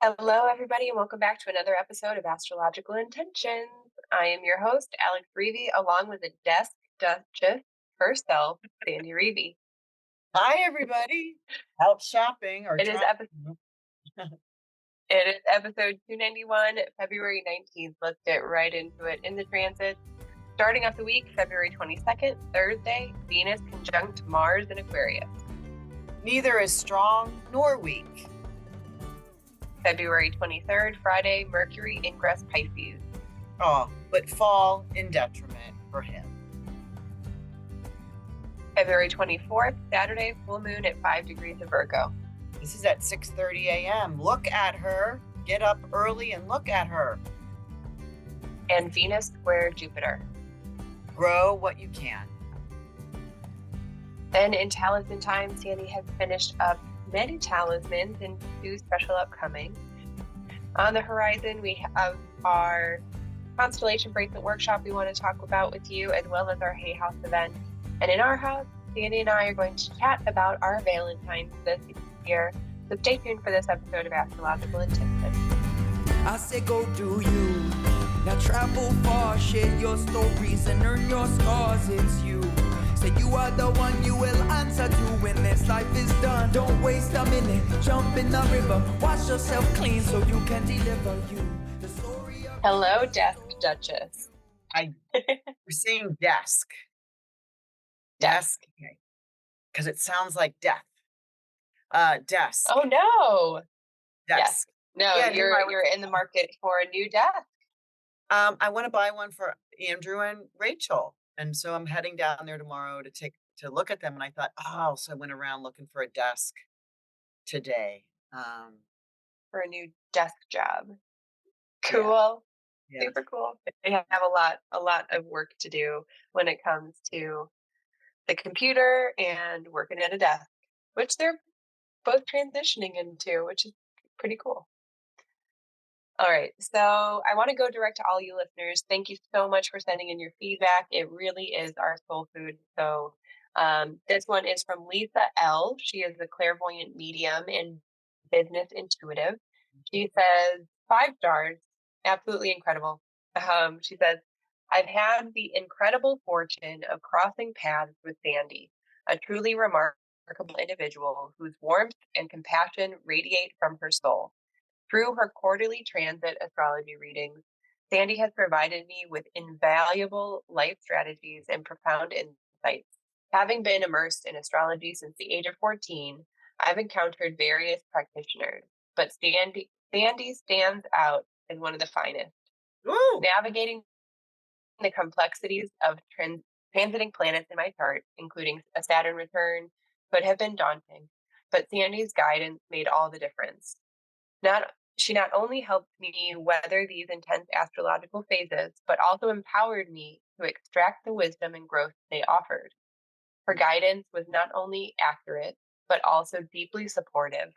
Hello, everybody, and welcome back to another episode of Astrological Intentions. I am your host, Alex Reevy, along with the desk duchess herself, Sandy Reevy. Hi, everybody. Out shopping or It is trying. episode it is episode 291, February 19th. Let's get right into it. In the transit, starting off the week, February 22nd, Thursday, Venus conjunct Mars in Aquarius. Neither is strong nor weak. February 23rd, Friday, Mercury ingress Pisces. Oh, but fall in detriment for him. February 24th, Saturday, full moon at 5 degrees of Virgo. This is at 6:30 a.m. Look at her. Get up early and look at her. And Venus square Jupiter. Grow what you can. Then in Talisman time, Sandy has finished up many talismans and 2 special upcoming. On the horizon, we have our constellation bracelet workshop we want to talk about with you, as well as our Hay House event. And in our house, Sandy and I are going to chat about our Valentine's this year. So stay tuned for this episode of Astrological Intentions. I say go do you. Now travel far, share your stories and earn your scars. It's you. Say you are the one you will answer to when this life is done. Don't waste a minute, jump in the river, wash yourself clean so you can deliver you. The story of Hello, desk duchess. We're saying desk. Desk. Because it sounds like death. Desk. Oh no. Desk. Yes. No, Yeah, you're in the market for a new desk. I want to buy one for Andrew and Rachel. And so I'm heading down there tomorrow to look at them. And I thought, so I went around looking for a desk today. For a new desk job. Yeah. Cool. Yeah. Super cool. They have a lot of work to do when it comes to the computer and working at a desk, which they're both transitioning into, which is pretty cool. All right. So I want to go direct to all you listeners. Thank you so much for sending in your feedback. It really is our soul food. So this one is from Lisa L. She is a clairvoyant medium and business intuitive. She says 5 stars, absolutely incredible. She says, I've had the incredible fortune of crossing paths with Sandy, a truly remarkable individual whose warmth and compassion radiate from her soul. Through her quarterly transit astrology readings, Sandy has provided me with invaluable life strategies and profound insights. Having been immersed in astrology since the age of 14, I've encountered various practitioners, but Sandy stands out as one of the finest. Woo! Navigating the complexities of transiting planets in my chart, including a Saturn return, could have been daunting, but Sandy's guidance made all the difference. She not only helped me weather these intense astrological phases, but also empowered me to extract the wisdom and growth they offered. Her guidance was not only accurate, but also deeply supportive,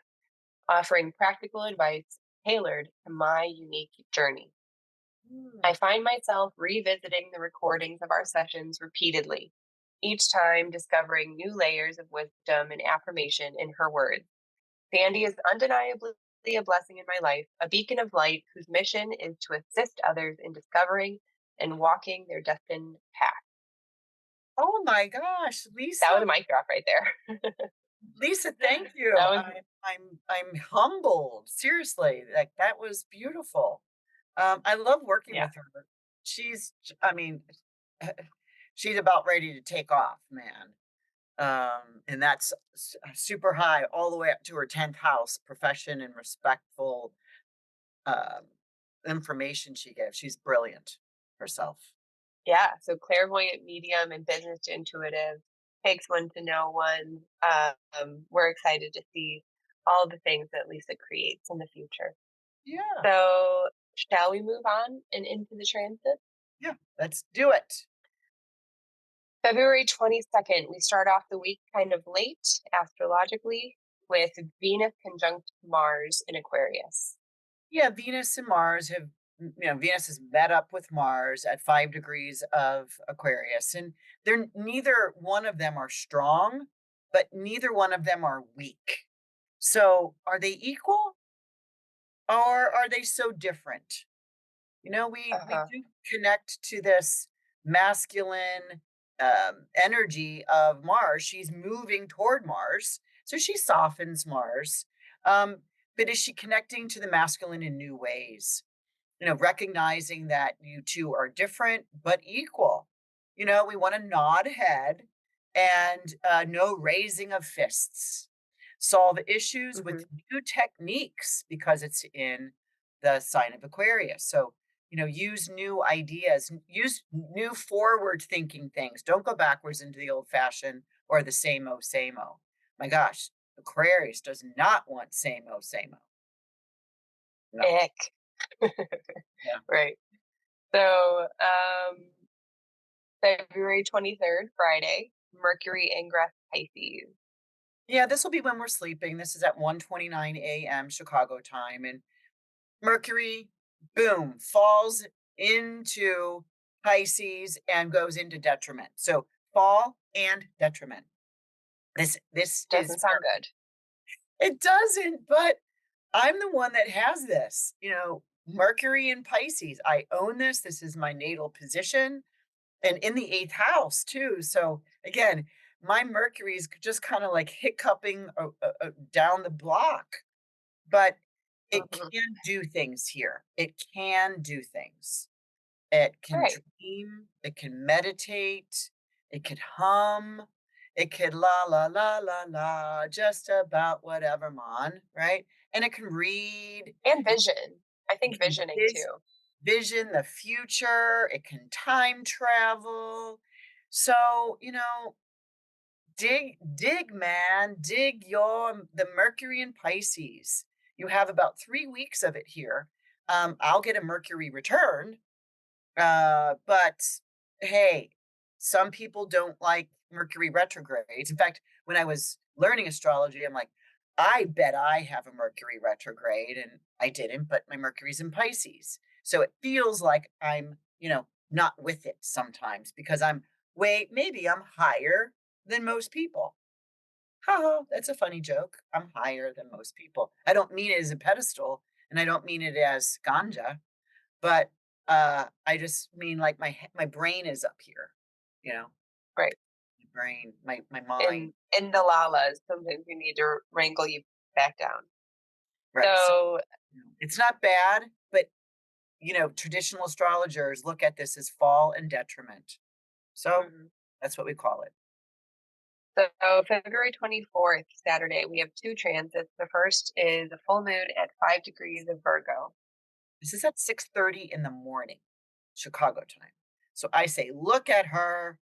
offering practical advice tailored to my unique journey. I find myself revisiting the recordings of our sessions repeatedly, each time discovering new layers of wisdom and affirmation in her words. Sandy is undeniably a blessing in my life, a beacon of light whose mission is to assist others in discovering and walking their destined path. Oh my gosh, That Lisa. was a mic drop right there. Lisa, thank you. That was I'm humbled. Seriously, like that was beautiful. I love working yeah. with her. I mean, she's about ready to take off, man. And that's super high, all the way up to her 10th house, profession and respectful um, information she gives. She's brilliant herself. Yeah. So clairvoyant medium and business intuitive takes one to know one. We're excited to see all the things that Lisa creates in the future. Yeah. So shall we move on and into the transit? Yeah. Let's do it. February 22nd, we start off the week kind of late astrologically with Venus conjunct Mars in Aquarius. Yeah. Venus and Mars Venus has met up with Mars at 5 degrees of Aquarius, and neither one of them are strong, but neither one of them are weak. So are they equal? or are they so different? You know, we Uh-huh. do connect to this masculine energy of Mars. She's moving toward Mars, so she softens Mars. Um, but is she connecting to the masculine in new ways? You know, recognizing that you two are different but equal. You know, we want to nod head and no raising of fists. Solve issues with Mhm. new techniques because it's in the sign of Aquarius. So, you know, use new ideas, use new forward thinking things. Don't go backwards into the old fashioned or the same o. My gosh, Aquarius does not want same o. No. Ick. Yeah. Right. So, February 23rd, Friday, Mercury ingress Pisces. Yeah, this will be when we're sleeping. This is at 1:29 a.m. Chicago time, and Mercury, boom, falls into Pisces and goes into detriment. So fall and detriment. This is Doesn't sound good. it doesn't, but I'm the one that has this, you know, Mercury in Pisces. I own this. This is my natal position and in the eighth house too. So again, my Mercury is just kind of like hiccuping down the block, but it Mhm. can do things here. It can do things. It can Right. dream, it can meditate, it could hum, it could la la la la la, just about whatever man, right? And it can read, And it, vision. I it think can visioning too. vision the future, it can time travel. So, you know, dig, man, dig your the Mercury in Pisces. You have about 3 weeks of it here. I'll get a Mercury return, but hey, some people don't like Mercury retrogrades. In fact, when I was learning astrology, I'm like, I bet I have a Mercury retrograde, and I didn't, but my Mercury's in Pisces. So it feels like I'm, you know, not with it sometimes because maybe I'm higher than most people. Ha, that's a funny joke. I'm higher than most people. I don't mean it as a pedestal and I don't mean it as ganja, but I just mean like my brain is up here, you know, Right. my brain, my mind. In the lalas, sometimes you need to wrangle you back down. Right. So So, you know, it's not bad, but you know, traditional astrologers look at this as fall and detriment. So mhm. that's what we call it. So February 24th, Saturday, we have two transits. The first is a full moon at 5 degrees of Virgo. This is at 6:30 in the morning, Chicago time. So I say, look at her.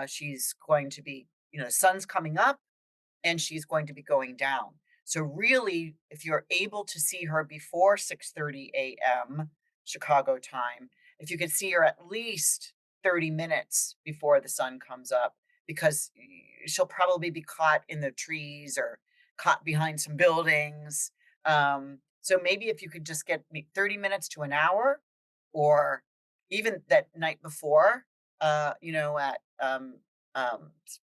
She's going to be, you know, the sun's coming up and she's going to be going down. So really, if you're able to see her before 6:30 a.m. Chicago time, if you could see her at least 30 minutes before the sun comes up, because she'll probably be caught in the trees or caught behind some buildings. So maybe if you could just get 30 minutes to an hour, or even that night before, you know, at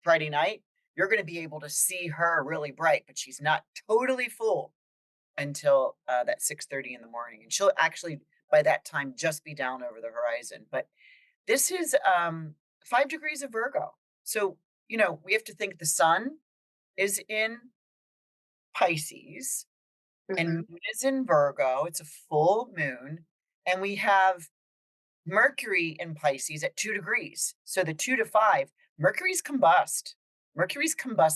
Friday night, you're going to be able to see her really bright, but she's not totally full until that 6:30 in the morning, and she'll actually by that time just be down over the horizon. But this is 5 degrees of Virgo, so you know we have to think the sun is in Pisces and Mhm. moon is in Virgo. It's a full moon, and we have Mercury in Pisces at 2 degrees. So the 2 to 5, Mercury's combust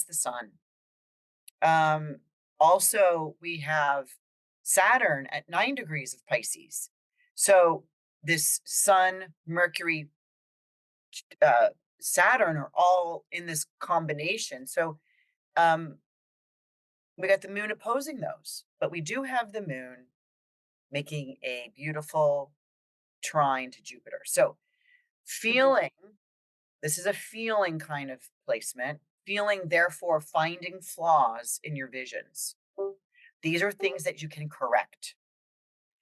the sun. Um, Also, we have Saturn at 9 degrees of Pisces. So this Sun, Mercury, uh, Saturn are all in this combination. So um, we got the moon opposing those, but we do have the moon making a beautiful trine to Jupiter. So Mhm. feeling, this is a feeling kind of placement, feeling, therefore, finding flaws in your visions. These are things that you can correct.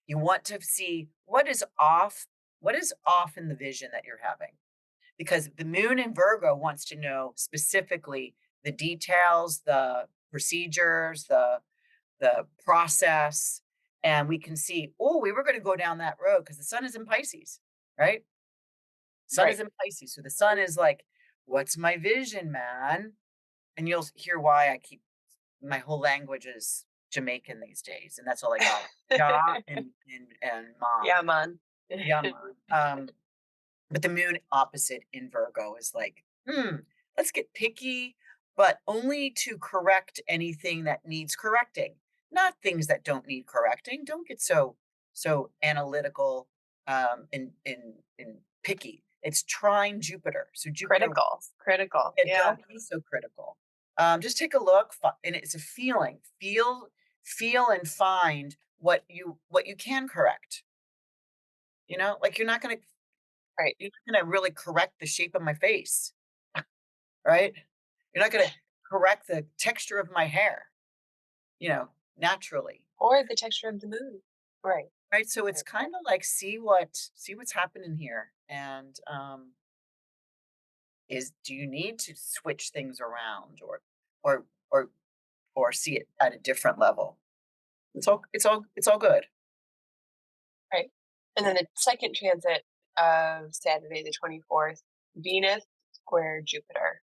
You want to see what is off in the vision that you're having. Because the moon in Virgo wants to know specifically the details, the procedures, the process. and we can see, oh, we were going to go down that road because the sun is in Pisces, right? Sun Right. is in Pisces. So the sun is like, what's my vision, man? And you'll hear why I keep my whole language is Jamaican these days, and that's all I got. Yeah, and mom. Yeah, man. Yeah, mom. But the moon opposite in Virgo is like, let's get picky, but only to correct anything that needs correcting, not things that don't need correcting. Don't get so analytical and picky. It's trine Jupiter. So Jupiter, Critical. yeah, Yeah. don't be so critical. Just take a look, and it's a feeling. Feel and find what you can correct. You know, like Right. you're not gonna really correct the shape of my face, right? You're not gonna correct the texture of my hair, you know, naturally, Or the texture of the moon. Right. right? So it's Right. kind of like see what's happening here, and is do you need to switch things around or or or see it at a different level? It's all good. Right. And then the second transit of Saturday, the 24th, Venus square Jupiter.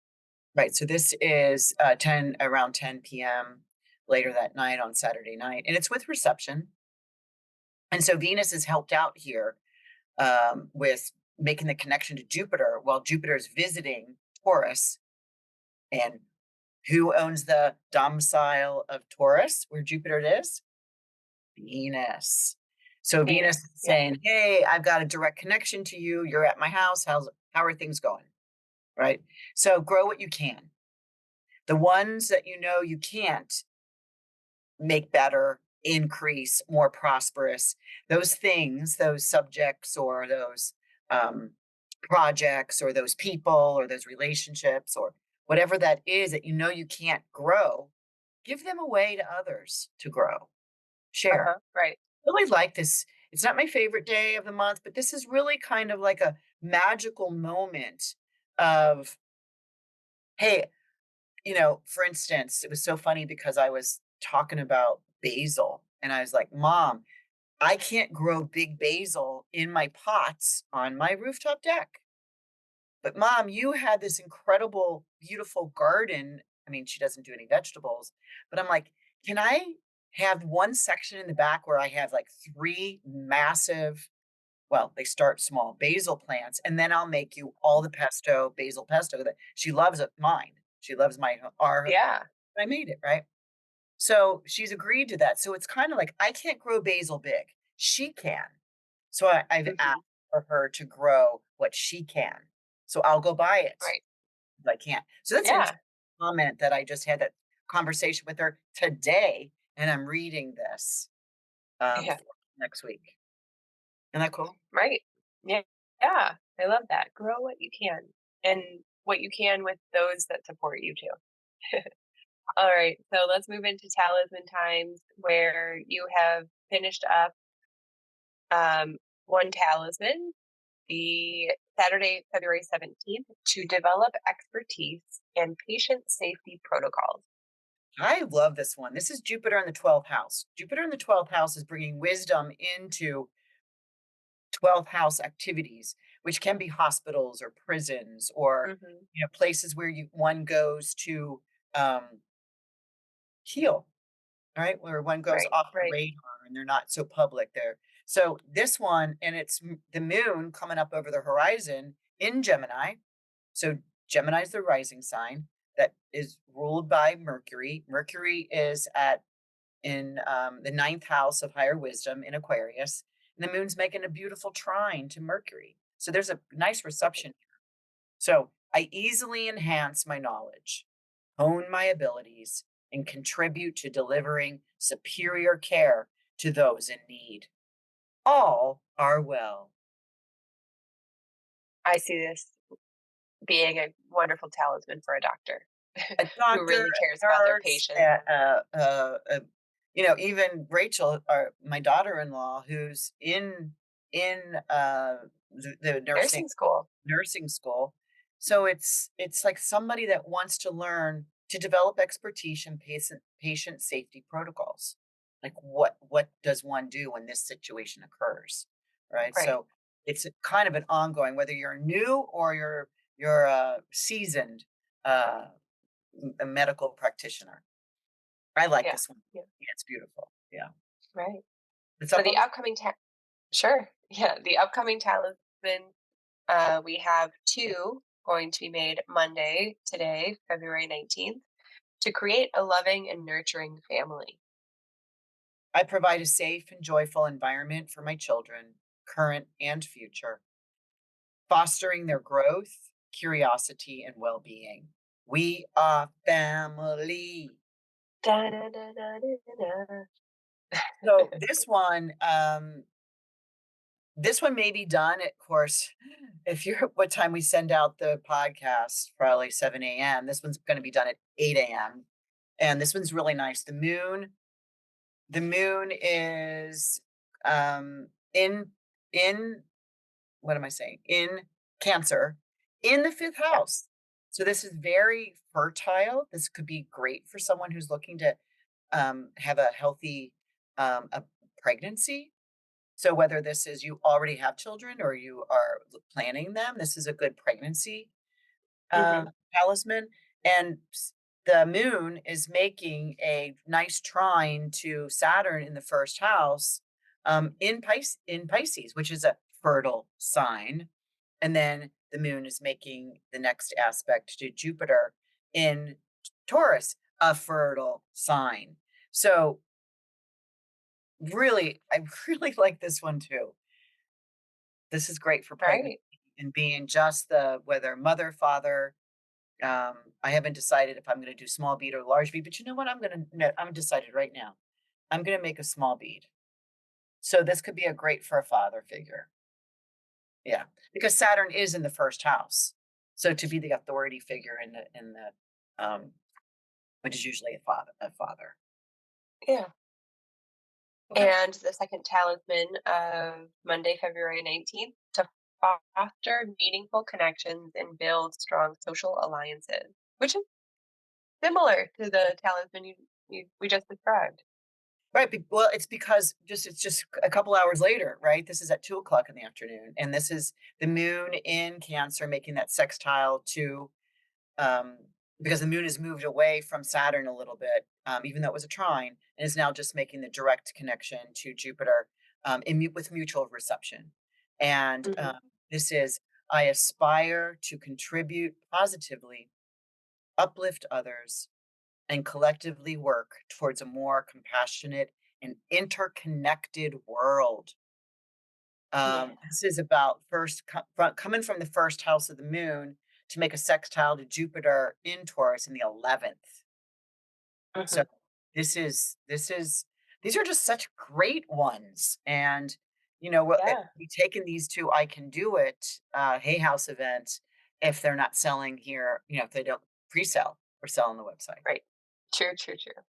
Right. So this is around 10 p.m. later that night on Saturday night, and it's with reception. And so Venus is helped out here with making the connection to Jupiter while Jupiter is visiting Taurus. And who owns the domicile of Taurus, where Jupiter is? Venus. So Venus is Yeah. saying, hey, I've got a direct connection to you. You're at my house. How are things going? Right. So grow what you can. The ones that you know you can't make better, increase, more prosperous, those things, those subjects, or those um, projects, or those people, or those relationships, or whatever that is that you know you can't grow, give them away to others to grow, share. Right. Really like this. It's not my favorite day of the month, but this is really kind of like a magical moment of, hey, for instance, it was so funny because I was talking about basil and I was like, Mom, I can't grow big basil in my pots on my rooftop deck. But Mom, you had this incredible, beautiful garden. I mean, she doesn't do any vegetables, but I'm like, can I have one section in the back where I have like three massive, well, they start small basil plants, and then I'll make you all the basil pesto that she loves of mine. She loves our Yeah. I made it, right? So she's agreed to that. So it's kind of like I can't grow basil big. She can. So I've Hmm. asked for her to grow what she can. So I'll go buy it Right. if I can't. So that's an Yeah. interesting comment that I just had that conversation with her today, and I'm reading this Yeah. for next week. Isn't that cool? Right. Yeah. Yeah. I love that. Grow what you can and what you can with those that support you too. All right. So let's move into talisman times where you have finished up um, one talisman, the Saturday, February 17th, to develop expertise and patient safety protocols. I love this one. This is Jupiter in the 12th house. Jupiter in the 12th house is bringing wisdom into 12th house activities, which can be hospitals or prisons or Hmm. places where one goes to um, heal, right? Where one goes Right. off the Right. radar and they're not so public there. So this one, and it's the moon coming up over the horizon in Gemini. So Gemini is the rising sign that is ruled by Mercury. Mercury is in the ninth house of higher wisdom in Aquarius, and the moon's making a beautiful trine to Mercury. So there's a nice reception here. So I easily enhance my knowledge, hone my abilities, and contribute to delivering superior care to those in need. All are well. I see this being a wonderful talisman for a doctor A who doctor, really cares a about their nurse, patients. even Rachel, my daughter-in-law, who's in the Nursing school. nursing school. So it's like somebody that wants to learn to develop expertise in patient safety protocols. Like what does one do when this situation occurs, right? Right. So it's kind of an ongoing, whether you're new or you're a seasoned uh, a medical practitioner. I like Yeah. this one. Yeah. Yeah, it's beautiful. Yeah. Right. It's So up the on. upcoming sure. Yeah. The upcoming talisman, we have two going to be made Monday, today, February 19th, to create a loving and nurturing family. I provide a safe and joyful environment for my children, current and future, fostering their growth, curiosity, and well-being. We are family. Da, da, da, da, da, da. So this one may be done, of course, if you're what time we send out the podcast, probably 7 a.m. This one's going to be done at 8 a.m. And this one's really nice. The moon is in what am I saying? In Cancer, in the fifth Yeah. house. So this is very fertile. This could be great for someone who's looking to have a healthy a pregnancy. So whether this is you already have children or you are planning them, this is a good pregnancy Hmm. talisman. And the moon is making a nice trine to Saturn in the first house in Pisces, which is a fertile sign. And then the moon is making the next aspect to Jupiter in Taurus, a fertile sign. So really, I really like this one too. This is great for pregnancy Right. and being just the whether mother, father. I haven't decided if I'm going to do small bead or large bead, but you know what? I'm decided right now. I'm going to make a small bead. So this could be a great for a father figure. Yeah, because Saturn is in the first house. So to be the authority figure in the which is usually a father. Yeah. Okay. And the second talisman of Monday, February 19th, to foster meaningful connections and build strong social alliances, which is similar to the talisman we just described. Right. Well, it's because it's just a couple hours later, right? This is at 2 o'clock in the afternoon, and this is the moon in Cancer making that sextile to um, because the moon has moved away from Saturn a little bit, even though it was a trine, and is now just making the direct connection to Jupiter with mutual reception. And Hmm. this is I aspire to contribute positively, uplift others, and collectively work towards a more compassionate and interconnected world. Yeah. This is about coming from the first house of the moon to make a sextile to Jupiter in Taurus in the 11th. So Hmm. this is these are just such great ones. And Yeah. be taking these to I Can Do It Hay House event if they're not selling here, if they don't pre-sell or sell on the website. Right. True, true, true.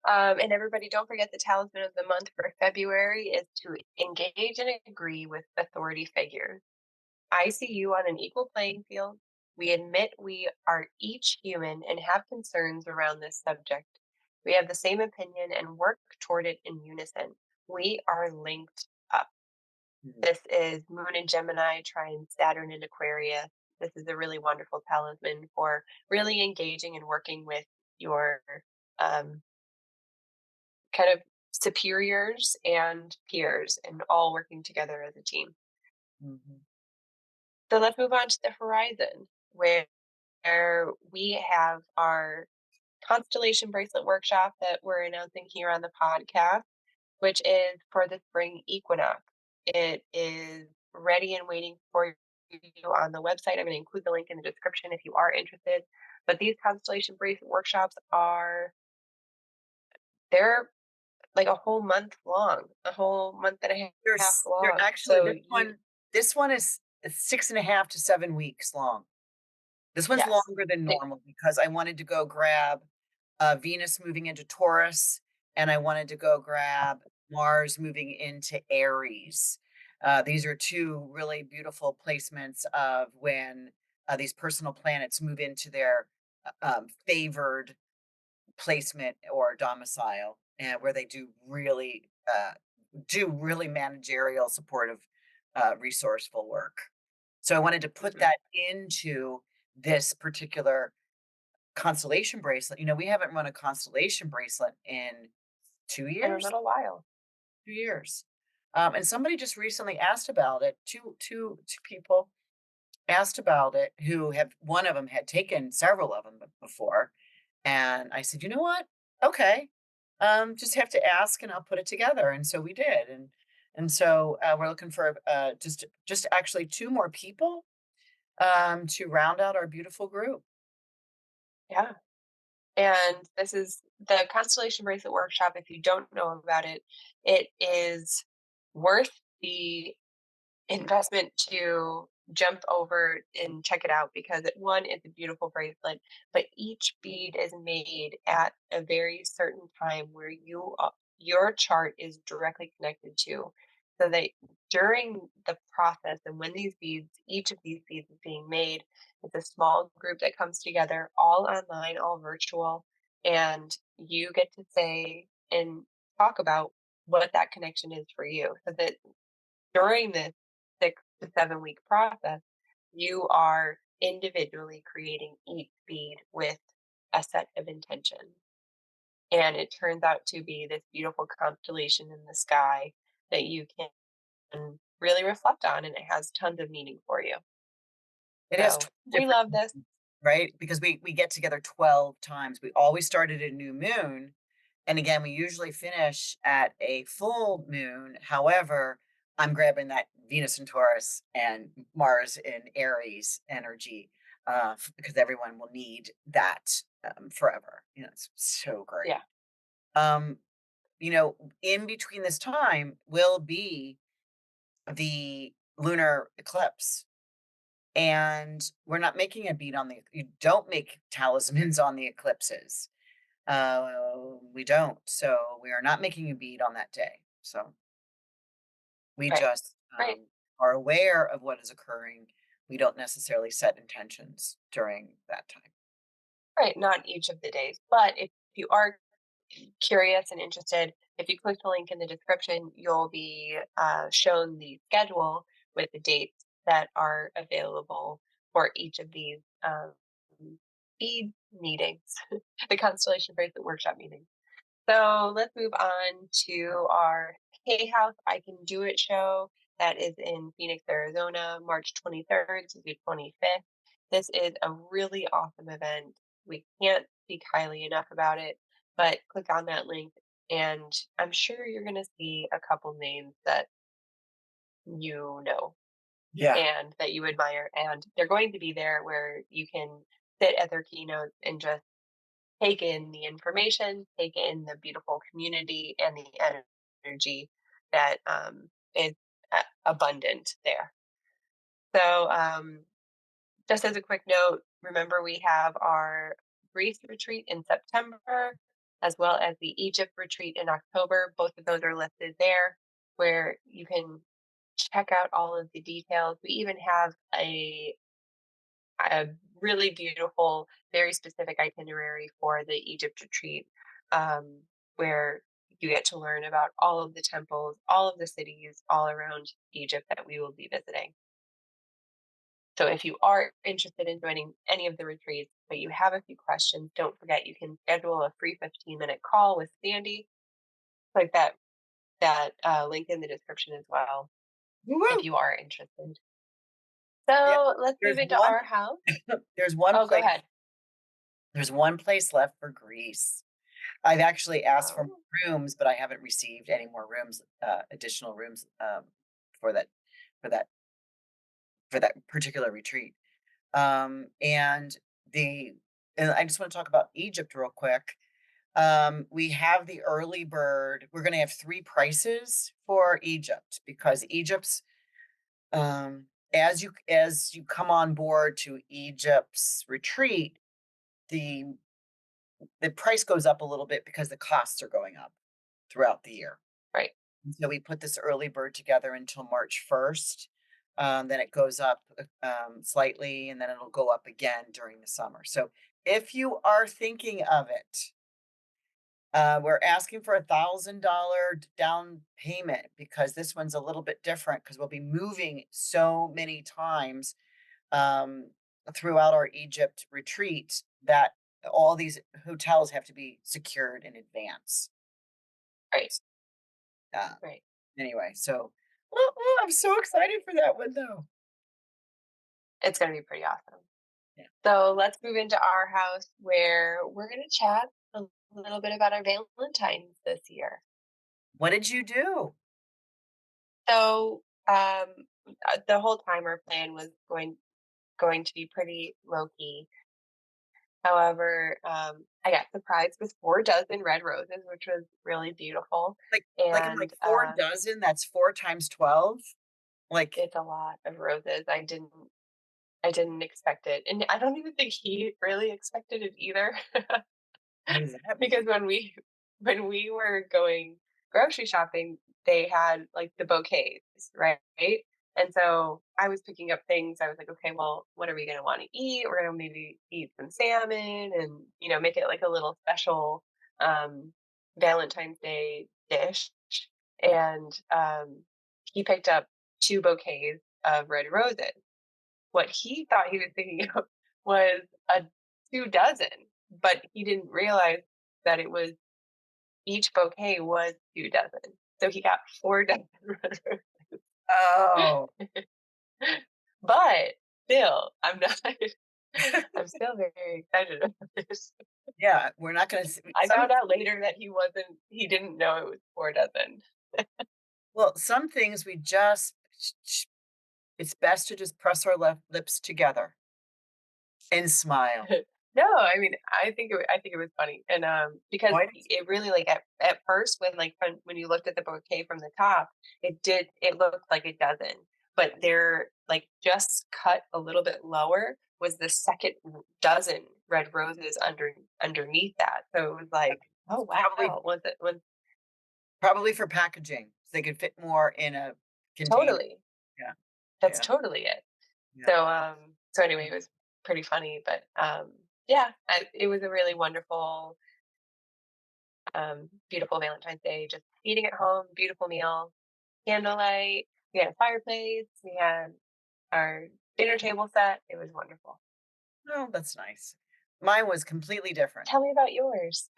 And everybody, don't forget the talisman of the month for February is to engage and agree with authority figures. I see you on an equal playing field. We admit we are each human and have concerns around this subject. We have the same opinion and work toward it in unison. We are linked up. Mhm. This is Moon in Gemini, trine Saturn in Aquarius. This is a really wonderful talisman for really engaging and working with your um, kind of superiors and peers and all working together as a team. Mhm. So let's move on to the horizon, where we have our constellation bracelet workshop that we're announcing here on the podcast, which is for the spring equinox. It is ready and waiting for you on the website. I'm going to include the link in the description if you are interested. But these constellation bracelet workshops they're like a whole month long, a whole month and a half They're long. actually So you, this one is 6.5 to 7 weeks long. This one's yes, longer than they, normal because I wanted to go grab Venus moving into Taurus, and I wanted to go grab Mars moving into Aries. These are two really beautiful placements of when these personal planets move into their favored placement or domicile. and where they do really managerial, supportive, resourceful work. So I wanted to put Mhm. that into this particular constellation bracelet. We haven't run a constellation bracelet in two In a years, little while. 2 years. And somebody just recently asked about it. Two people asked about it who have one of them had taken several of them before. And I said, you know what? Okay. Just have to ask and I'll put it together. And so we did. And so we're looking for just actually two more people to round out our beautiful group. Yeah. And this is the Constellation Bracelet Workshop. If you don't know about it, it is worth the investment to jump over and check it out because one, it's a beautiful bracelet, but each bead is made at a very certain time where your chart is directly connected to. So that during the process and when each of these beads is being made, it's a small group that comes together, all online, all virtual, and you get to say and talk about what that connection is for you. So that during this 6 to 7 week process, you are individually creating each bead with a set of intentions. And it turns out to be this beautiful constellation in the sky that you can really reflect on, and it has tons of meaning for you. It has So 12 we different love this. moons, right? Because we get together 12 times. We always start at a new moon. And again, we usually finish at a full moon. However, I'm grabbing that Venus in Taurus and Mars in Aries energy because everyone will need that forever. It's so great. Yeah. Um, in between this time will be the lunar eclipse. And we're not making a beat on you don't make talismans on the eclipses. We don't. So we are not making a beat on that day. So we Right. just Right. are aware of what is occurring. We don't necessarily set intentions during that time. Right. Not each of the days. But if you are curious and interested, if you click the link in the description, you'll be shown the schedule with the dates that are available for each of these bead meetings, the Constellation Bracelet Workshop meetings. So let's move on to our Hay House I Can Do It show that is in Phoenix, Arizona, March 23rd to the 25th. This is a really awesome event. We can't speak highly enough about it, but click on that link and I'm sure you're going to see a couple names that you know Yeah. and that you admire. And they're going to be there where you can sit at their keynotes and just take in the information, take in the beautiful community and the energy that is abundant there. So, just as a quick note, remember we have our Greece retreat in September, as well as the Egypt retreat in October. Both of those are listed there, where you can check out all of the details. We even have a really beautiful, very specific itinerary for the Egypt retreat, where you get to learn about all of the temples, all of the cities all around Egypt that we will be visiting. So if you are interested in joining any of the retreats, but you have a few questions, don't forget you can schedule a free 15-minute call with Sandy, like that link in the description as well, if Woo! you are interested. Yeah. So let's move There's into one. our house. There's one Oh, go place. ahead. There's one place left for Greece. I've actually asked for Oh, more rooms, but I haven't received any more rooms, additional rooms for that for that for that particular retreat. And the and I just want to talk about Egypt real quick. We have the early bird. We're going to have three prices for Egypt because Egypt's as you come on board to Egypt's retreat, the the price goes up a little bit because the costs are going up throughout the year. right. And so we put this early bird together until March 1st. Then it goes up slightly, and then it'll go up again during the summer. So if you are thinking of it, We're asking for $1,000 down payment because this one's a little bit different because we'll be moving so many times um, throughout our Egypt retreat that all these hotels have to be secured in advance. Right. Uh, Right. anyway, so I'm so excited for that one though. It's gonna be pretty awesome. Yeah. So let's move into our house where we're gonna chat a little bit about our Valentine's this year. What did you do? So the whole time our plan was going to be pretty low key. However, I got surprised with 4 dozen red roses, which was really beautiful. Like And 4 dozen? That's 4 times 12. Like, it's a lot of roses. I didn't expect it. And I don't even think he really expected it either. what does that Because mean? when we were going grocery shopping, they had like the bouquets, right? And so I was picking up things. I was like, okay, well, what are we gonna want to eat? We're gonna maybe eat some salmon and make it like a little special um Valentine's Day dish. And he picked up 2 bouquets of red roses. What he thought he was thinking of was a 2 dozen, but he didn't realize that it was each bouquet was 2 dozen. So he got 4 dozen red roses. Oh, But still, I'm not I'm still very excited about this. yeah, we're not gonna see I found out later that he didn't know it was 4 dozen. some things we just it's best to just press our left lips together and smile. No, I mean, I think it was funny, and because Why did it really like at first when you looked at the bouquet from the top, it looked like a dozen, but they're like just cut a little bit lower was the second dozen red roses underneath that, so it was like, oh probably wow, was probably for packaging, so they could fit more in a container. totally Yeah, that's yeah, totally it. yeah. So anyway, it was pretty funny, but yeah, it was a really wonderful beautiful Valentine's Day, just eating at home, beautiful meal, candlelight. We had a fireplace. We had our dinner table set. It was wonderful. Oh, that's nice. Mine was completely different. Tell me about yours.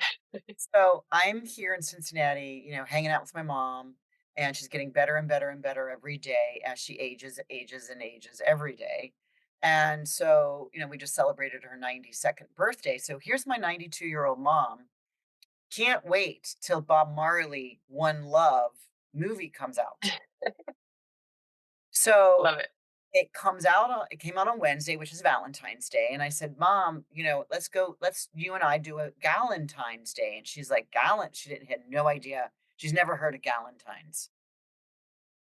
So I'm here in Cincinnati, hanging out with my mom, and she's getting better and better and better every day as she ages, ages, and ages every day. And so, we just celebrated her 92nd birthday. So here's my 92-year-old mom. Can't wait till Bob Marley One Love movie comes out. So Love it. it came out on Wednesday, which is Valentine's Day. And I said, Mom, you and I do a Galentine's Day. And she's like, Gallant. She didn't had no idea. She's never heard of Galentine's.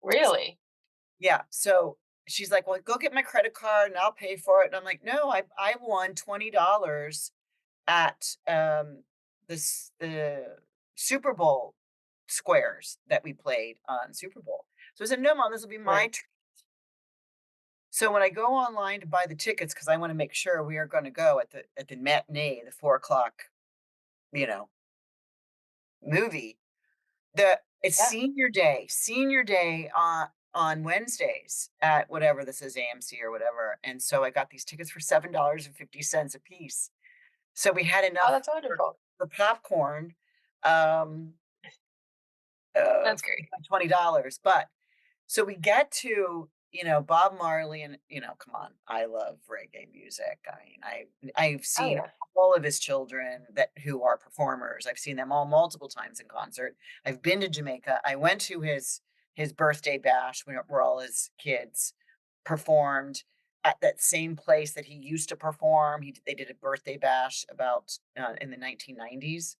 Really? Yeah. So she's like, well, go get my credit card and I'll pay for it. And I'm like, no, I won $20 at the Super Bowl squares that we played on Super Bowl. So I said, no, Mom, this will be my Right. treat. So when I go online to buy the tickets, because I want to make sure we are going to go at the matinee, the 4 o'clock, you know, movie, it's Yeah. senior day on Wednesdays at whatever this is, AMC or whatever. And so I got these tickets for $7.50 a piece. So we had Oh, enough that's wonderful. for popcorn, um, That's for great. $20. But so we get to, Bob Marley and, come on, I love reggae music. I mean, I've Oh seen yeah. all of his children who are performers. I've seen them all multiple times in concert. I've been to Jamaica. I went to his birthday bash where all his kids performed at that same place that he used to perform. They did a birthday bash about in the 1990s,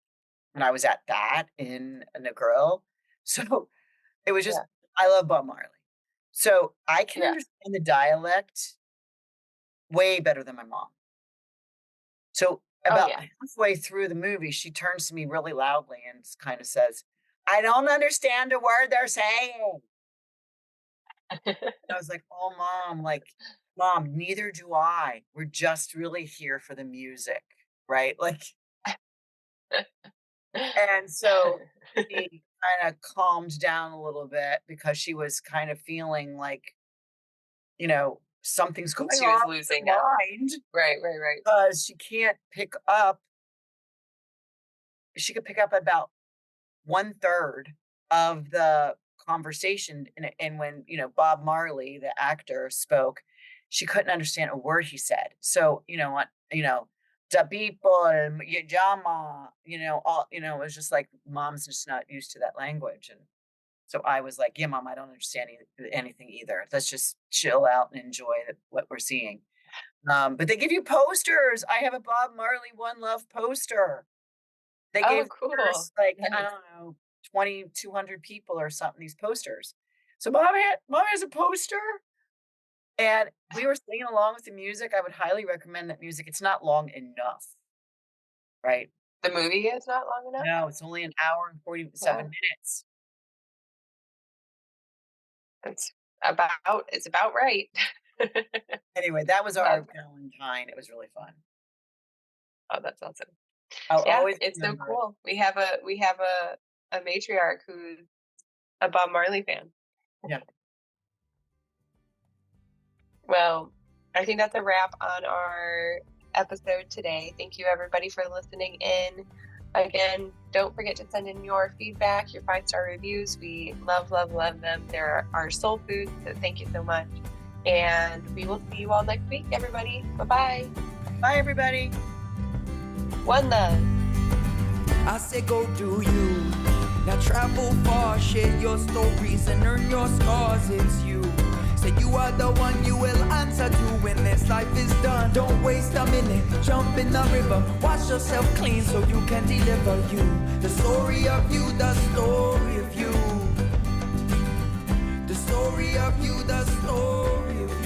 and I was at that in Negril. So it was just Yeah. I love Bob Marley. So I can Yeah. understand the dialect way better than my mom. So Oh about yeah. halfway through the movie, she turns to me really loudly and kind of says, I don't understand a word they're saying. I was like, oh, mom, neither do I. We're just really here for the music, right? Like, And so she kind of calmed down a little bit because she was kind of feeling like, something's going She on was with losing her out. mind Right. because she can't pick up. She could pick up about 1/3 of the conversation, and when, Bob Marley, the actor, spoke, she couldn't understand a word he said. So, what, the people, you jama, all, it was just like mom's just not used to that language. And so I was like, yeah, mom, I don't understand anything either. Let's just chill out and enjoy what we're seeing. But they give you posters. I have a Bob Marley One Love poster. They Oh, gave the cool. first, I Nice. don't know, 200 people or something, these posters. So mom has a poster, and we were singing along with the music. I would highly recommend that music. It's not long enough, right? The movie is not long enough? No, it's only an hour and 47 Wow. minutes. It's about right. Anyway, that was our That's Valentine. It was really fun. Oh, that's awesome. I'll Yeah, always it's so remember it. cool. We have a matriarch who's a Bob Marley fan. Yeah. Well, I think that's a wrap on our episode today. Thank you everybody for listening in. Again, don't forget to send in your feedback, your 5-star reviews. We love them. They're our soul food, so thank you so much. And we will see you all next week, everybody. Bye-bye. Bye, everybody. One love. I say go do you. Now travel far, share your stories and earn your scars. It's you. Say you are the one you will answer to when this life is done. Don't waste a minute, jump in the river. Wash yourself clean so you can deliver you. The story of you, the story of you. The story of you, the story of you.